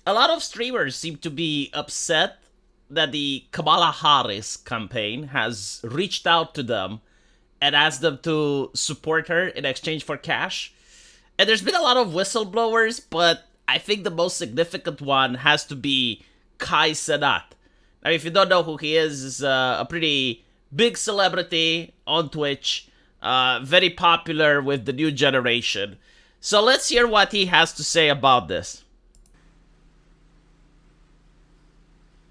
a lot of streamers seem to be upset that the Kamala Harris campaign has reached out to them and asked them to support her in exchange for cash. And there's been a lot of whistleblowers, but I think the most significant one has to be Cenat. Now, if you don't know who he is a pretty big celebrity on Twitch, very popular with the new generation. So let's hear what he has to say about this.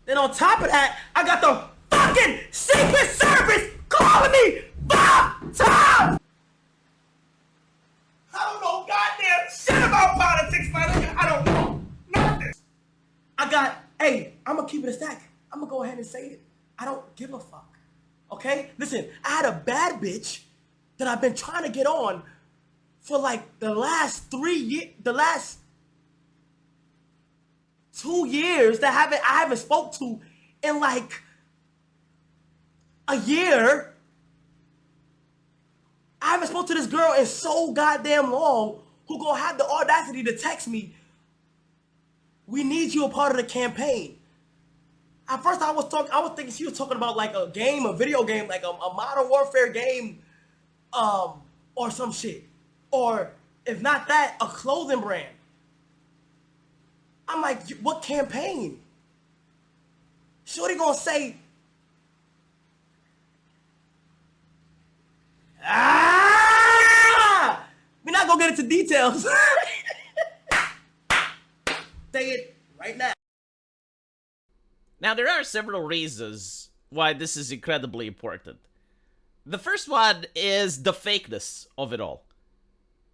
Then on top of that, I got the fucking Secret Service calling me 5 times! I don't know goddamn shit about politics, my nigga. I don't know nothing. Hey, I'm gonna keep it a stack. I'm gonna go ahead and say it. I don't give a fuck. Okay? Listen, I had a bad bitch that I've been trying to get on for like the last 2 years that I haven't spoke to in like a year. I haven't spoke to this girl in so goddamn long who gonna have the audacity to text me, "We need you a part of the campaign." At first I was thinking she was talking about like a game, a video game, like a Modern Warfare game, or some shit. Or if not that, a clothing brand. I'm like, what campaign? Shorty gonna say, we're not gonna get into details. Say it right now. Now, there are several reasons why this is incredibly important. The first one is the fakeness of it all.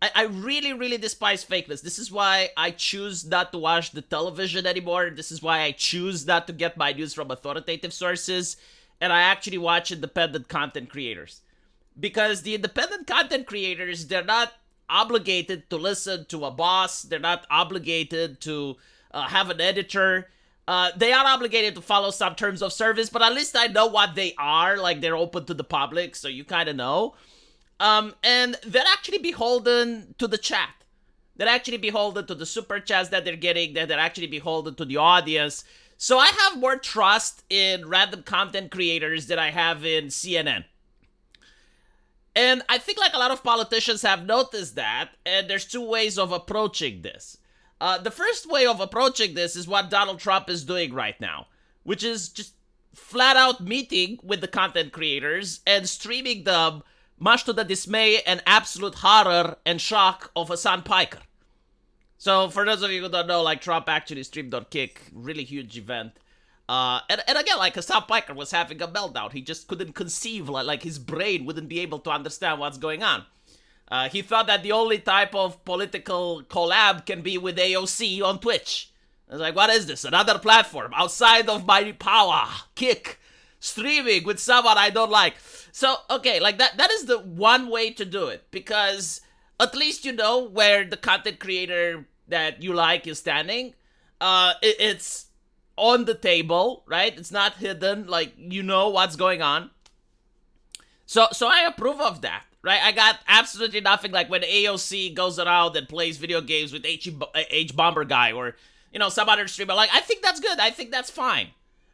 I really, really despise fakeness. This is why I choose not to watch the television anymore. This is why I choose not to get my news from authoritative sources. And I actually watch independent content creators. Because the independent content creators, they're not obligated to listen to a boss. They're not obligated to have an editor. They are obligated to follow some terms of service, but at least I know what they are. Like, they're open to the public, so you kind of know. And they're actually beholden to the chat. They're actually beholden to the super chats that they're getting. They're actually beholden to the audience. So I have more trust in random content creators than I have in CNN. And I think like a lot of politicians have noticed that, and there's two ways of approaching this. The first way of approaching this is what Donald Trump is doing right now, which is just flat out meeting with the content creators and streaming them, much to the dismay and absolute horror and shock of Hassan Piker. So for those of you who don't know, like, Trump actually streamed on Kick, really huge event. And again, like, Hassan Piker was having a meltdown. He just couldn't conceive, like his brain wouldn't be able to understand what's going on. He thought that the only type of political collab can be with AOC on Twitch. I was like, what is this? Another platform outside of my power, Kick, streaming with someone I don't like. So, okay, like that is the one way to do it, because at least you know where the content creator that you like is standing. It's on the table, right? It's not hidden, like, you know what's going on. So I approve of that, right? I got absolutely nothing like when AOC goes around and plays video games with H Bomber Guy or, you know, some other streamer. Like, I think that's good. I think that's fine.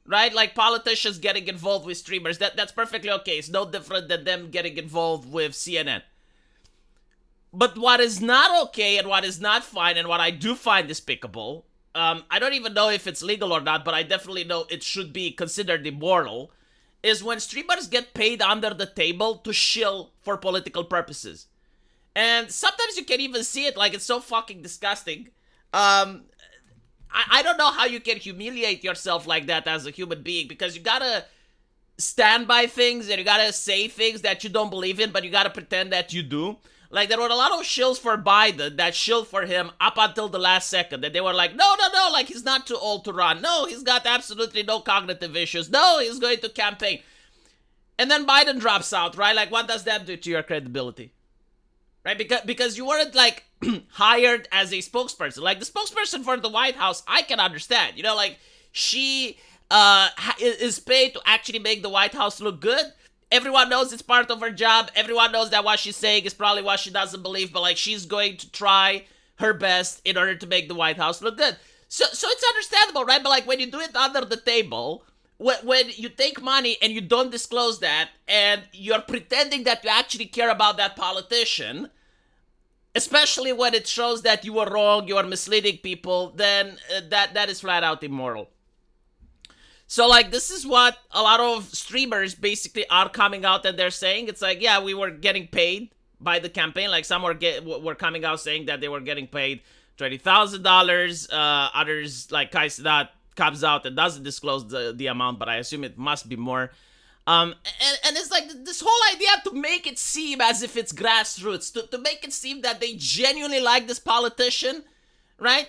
Right? Like, politicians getting involved with streamers, that's perfectly okay. It's no different than them getting involved with CNN. But what is not okay and what is not fine and what I do find despicable, I don't even know if it's legal or not, but I definitely know it should be considered immoral, is when streamers get paid under the table to shill for political purposes. And sometimes you can even see it, like, it's so fucking disgusting. I don't know how you can humiliate yourself like that as a human being, because you gotta stand by things and you gotta say things that you don't believe in, but you gotta pretend that you do. Like, there were a lot of shills for Biden that shilled for him up until the last second, and they were like, no, like, he's not too old to run. No, he's got absolutely no cognitive issues. No, he's going to campaign. And then Biden drops out, right? Like, what does that do to your credibility? Right? Because you weren't, like, hired as a spokesperson. Like, the spokesperson for the White House, I can understand. You know, like, she is paid to actually make the White House look good. Everyone knows it's part of her job. Everyone knows that what she's saying is probably what she doesn't believe. But, like, she's going to try her best in order to make the White House look good. So it's understandable, right? But like when you do it under the table, when you take money and you don't disclose that, and you're pretending that you actually care about that politician, especially when it shows that you were wrong, you are misleading people, then that is flat out immoral. So like this is what a lot of streamers basically are coming out and they're saying. It's like, yeah, we were getting paid by the campaign. Like some were coming out saying that they were getting paid $20,000. Others like Kai Cenat comes out and doesn't disclose the amount, but I assume it must be more. And it's like this whole idea to make it seem as if it's grassroots, to make it seem that they genuinely like this politician, right?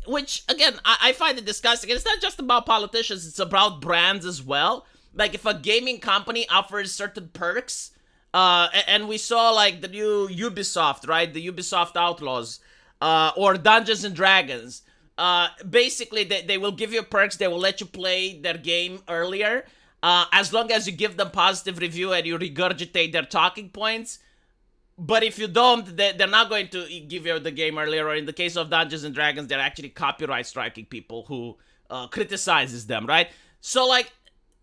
Which again, I find it disgusting. And it's not just about politicians; it's about brands as well. Like if a gaming company offers certain perks, and we saw like the new Ubisoft, right? The Ubisoft Outlaws, or Dungeons and Dragons. Basically, they will give you perks. They will let you play their game earlier, as long as you give them positive review and you regurgitate their talking points. But if you don't, they're not going to give you the game earlier. Or in the case of Dungeons and Dragons, they're actually copyright striking people who criticizes them, right? So like,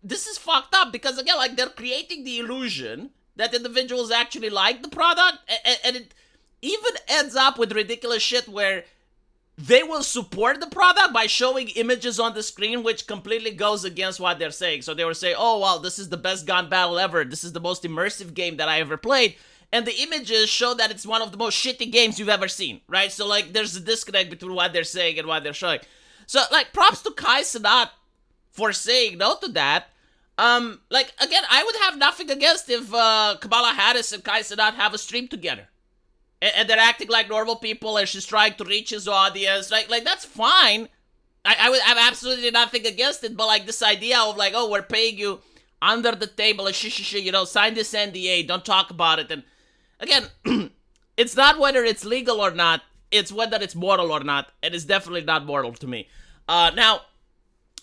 this is fucked up because again, like they're creating the illusion that individuals actually like the product, and it even ends up with ridiculous shit where they will support the product by showing images on the screen, which completely goes against what they're saying. So they will say, oh, well, this is the best gun battle ever. This is the most immersive game that I ever played. And the images show that it's one of the most shitty games you've ever seen, right? So, like, there's a disconnect between what they're saying and what they're showing. So, like, props to Kai Cenat for saying no to that. Like, again, I would have nothing against if Kamala Harris and Kai Cenat have a stream together. And they're acting like normal people and she's trying to reach his audience. Like that's fine. I would have absolutely nothing against it. But, like, this idea of, like, oh, we're paying you under the table and you know, sign this NDA, don't talk about it. And again, it's not whether it's legal or not, it's whether it's moral or not, and it's definitely not moral to me. Now,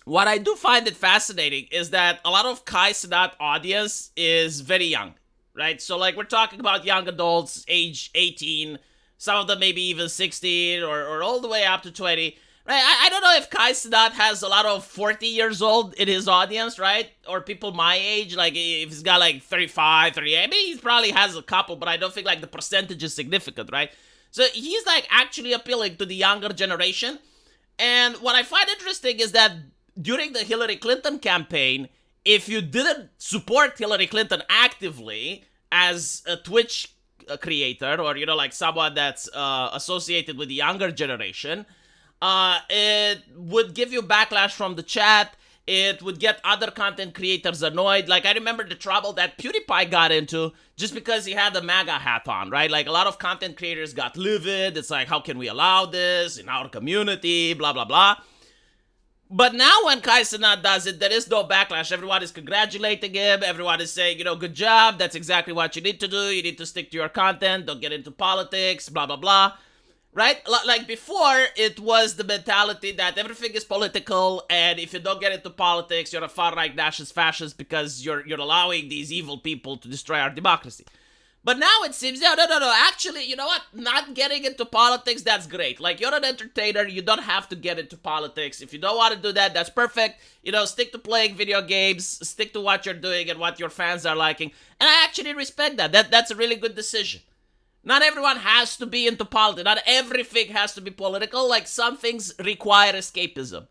what I do find it fascinating is that a lot of Kai Cenat audience is very young, right? So, like, we're talking about young adults, age 18, some of them maybe even 16, or all the way up to 20. Right, I don't know if Kai Cenat has a lot of 40 years old in his audience, right? Or people my age, like if he's got like 35, 38, I mean, he probably has a couple, but I don't think like the percentage is significant, right? So he's like actually appealing to the younger generation. And what I find interesting is that during the Hillary Clinton campaign, if you didn't support Hillary Clinton actively as a Twitch creator, or, you know, like someone that's associated with the younger generation, it would give you backlash from the chat. It would get other content creators annoyed. Like, I remember the trouble that PewDiePie got into just because he had the MAGA hat on, right? Like, a lot of content creators got livid. It's like, how can we allow this in our community? Blah, blah, blah. But now when Kai Cenat does it, there is no backlash. Everyone is congratulating him. Everyone is saying, you know, good job. That's exactly what you need to do. You need to stick to your content. Don't get into politics, blah, blah, blah. Right? Like before, it was the mentality that everything is political, and if you don't get into politics, you're a far-right nationalist fascist because you're allowing these evil people to destroy our democracy. But now it seems, no. Actually, you know what? Not getting into politics, that's great. Like, you're an entertainer. You don't have to get into politics. If you don't want to do that, that's perfect. You know, stick to playing video games. Stick to what you're doing and what your fans are liking. And I actually respect that. That's a really good decision. Not everyone has to be into politics. Not everything has to be political. Like, some things require escapism.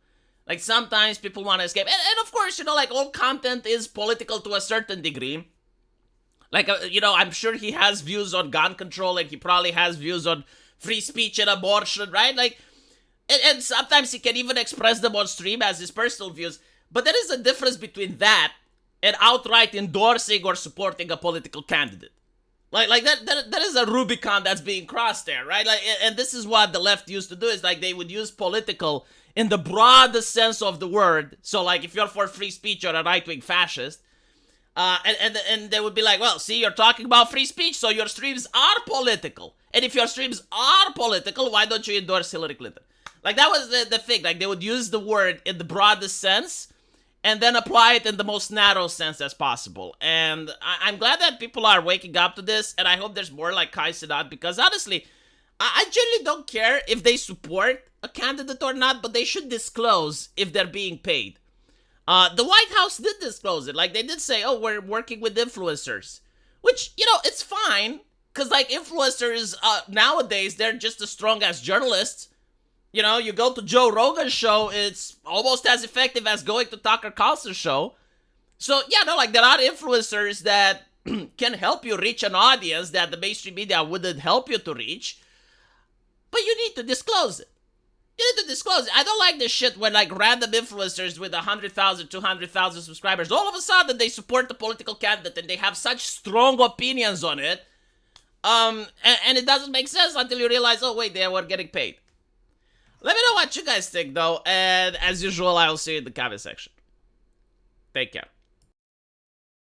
Like, sometimes people want to escape. And of course, you know, like, all content is political to a certain degree. Like, you know, I'm sure he has views on gun control, and he probably has views on free speech and abortion, right? Like, and sometimes he can even express them on stream as his personal views. But there is a difference between that and outright endorsing or supporting a political candidate. Like that is a Rubicon that's being crossed there, right? Like, and this is what the left used to do, is like they would use political in the broadest sense of the word. So, like, if you're for free speech, you're a right-wing fascist. And they would be like, well, see, you're talking about free speech, so your streams are political. And if your streams are political, why don't you endorse Hillary Clinton? Like, that was the thing. Like, they would use the word in the broadest sense and then apply it in the most narrow sense as possible. And I'm glad that people are waking up to this, and I hope there's more like Kai Cenat, because honestly, I generally don't care if they support a candidate or not, but they should disclose if they're being paid. The White House did disclose it. Like, they did say, oh, we're working with influencers. Which, it's fine. Because, like, influencers, nowadays, they're just as strong as journalists. You go to Joe Rogan's show, it's almost as effective as going to Tucker Carlson's show. So, yeah, no, like, there are influencers that can help you reach an audience that the mainstream media wouldn't help you to reach. But you need to disclose it. You need to disclose it. I don't like this shit when, like, random influencers with 100,000, 200,000 subscribers, all of a sudden they support the political candidate and they have such strong opinions on it. And it doesn't make sense until you realize, oh, wait, they were getting paid. Let me know what you guys think, though. And as usual, I'll see you in the comment section. Take care.